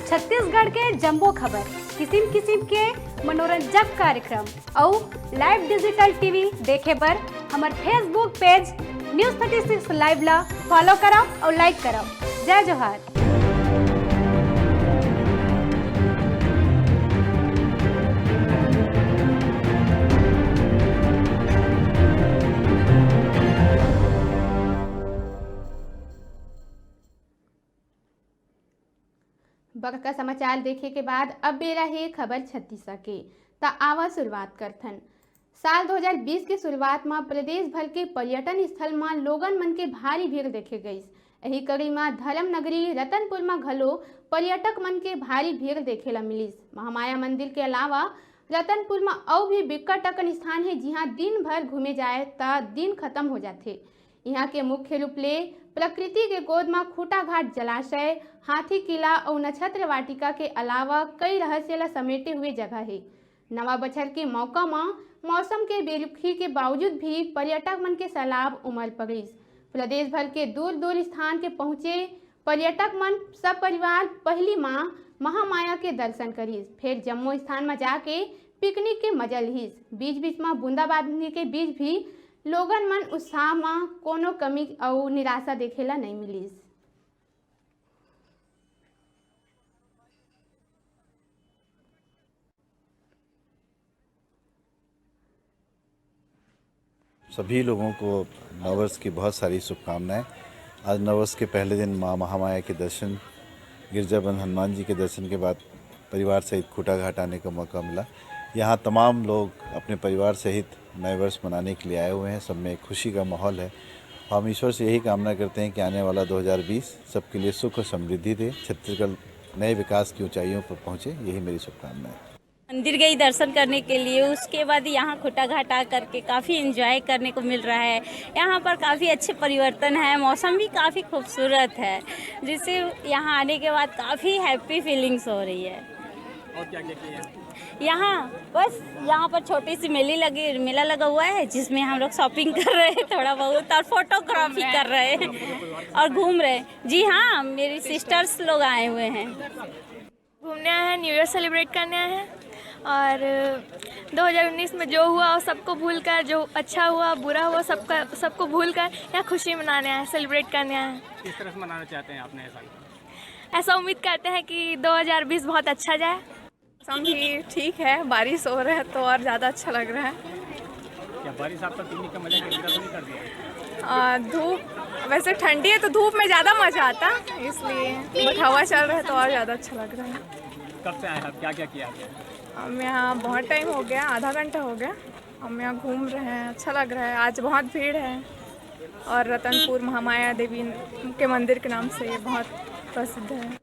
छत्तीसगढ़ के जम्बो खबर, किसिम किसिम के मनोरंजक कार्यक्रम और लाइव डिजिटल टीवी देखे बर हमार फेसबुक पेज न्यूज़ 36 लाइव ला फॉलो करो और लाइक करो। जय जोहार। बड़का समाचार देखे के बाद अब बेरा है खबर छत्तीसगढ़ के। ता आवा शुरुआत करथन। साल 2020 के शुरुआत में प्रदेश भर के पर्यटन स्थल में लोगन मन के भारी भीड़ देखे गई। यही कड़ी में धर्म नगरी रतनपुर में घलो पर्यटक मन के भारी भीड़ देखे ला मिलिस। महामाया मंदिर के अलावा रतनपुर में और भी बिकट अकन स्थान है जिहाँ दिन भर घूमे जाए ता दिन खत्म हो जाते। यहाँ के मुख्य रूप ले प्रकृति के गोद में खूटा घाट जलाशय, हाथी किला और नक्षत्र वाटिका के अलावा कई रहस्य ला समेटे हुए जगह है। नवा बछर के मौका में मौसम के बेरुखी के बावजूद भी पर्यटक मन के सैलाब उमड़ पड़िस। प्रदेश भर के दूर दूर स्थान के पहुँचे पर्यटक मन सब परिवार पहली माँ महामाया के दर्शन करिस, फिर जम्मू स्थान में जाके पिकनिक के मजा लिहिस। बीच बीच में बूंदाबांदी के बीच भी लोगन मन उत्साह में कोनो कमी और निराशा देखेला नहीं मिलिस। सभी लोगों को नववर्ष की बहुत सारी शुभकामनाएं। आज नववर्ष के पहले दिन माँ महामाया के दर्शन, गिरजाबंद हनुमान जी के दर्शन के बाद परिवार सहित खूटा घाट आने का मौका मिला। यहाँ तमाम लोग अपने परिवार सहित नए वर्ष मनाने के लिए आए हुए हैं। सब में खुशी का माहौल है। हम ईश्वर से यही कामना करते हैं कि आने वाला 2020 सबके लिए सुख और समृद्धि दे, छत्तीसगढ़ नए विकास की ऊंचाइयों पर पहुंचे, यही मेरी शुभकामनाएं। मंदिर गई दर्शन करने के लिए, उसके बाद यहाँ खूटा घाट आ करके काफ़ी एंजॉय करने को मिल रहा है। यहाँ पर काफ़ी अच्छे परिवर्तन है, मौसम भी काफ़ी खूबसूरत है, जिससे यहाँ आने के बाद काफ़ी हैप्पी फीलिंग्स हो रही है। और क्या क्या किया यहाँ बस यहाँ पर छोटी सी मेला लगा हुआ है जिसमें हम लोग शॉपिंग कर रहे हैं थोड़ा बहुत और फोटोग्राफी कर रहे हैं और घूम रहे हैं। जी हाँ, मेरी सिस्टर्स लोग आए हुए हैं। घूमने आए हैं, न्यू ईयर सेलिब्रेट करने आए हैं और 2019 में जो हुआ वो सबको भूल कर, जो अच्छा हुआ बुरा हुआ सबको भूल कर यहाँ खुशी मनाने आए, सेलिब्रेट करने आए हैं। किस तरह से मनाना चाहते हैं आपने ऐसा उम्मीद करते हैं कि 2020 बहुत अच्छा जाए। मौसम भी ठीक है, बारिश हो रहा है तो और ज़्यादा अच्छा लग रहा है। क्या बारिश आपका पिकनिक का मजा कर दिया? धूप वैसे ठंडी है तो धूप में ज़्यादा मज़ा आता, इसलिए बट हवा चल रहा है तो और ज़्यादा अच्छा लग रहा है। कब से आए आप, क्या क्या किया आपने? हम यहाँ बहुत टाइम हो गया, आधा घंटा हो गया। हम यहाँ घूम रहे हैं, अच्छा लग रहा है। आज बहुत भीड़ है और रतनपुर महामाया देवी के मंदिर के नाम से ये बहुत प्रसिद्ध है।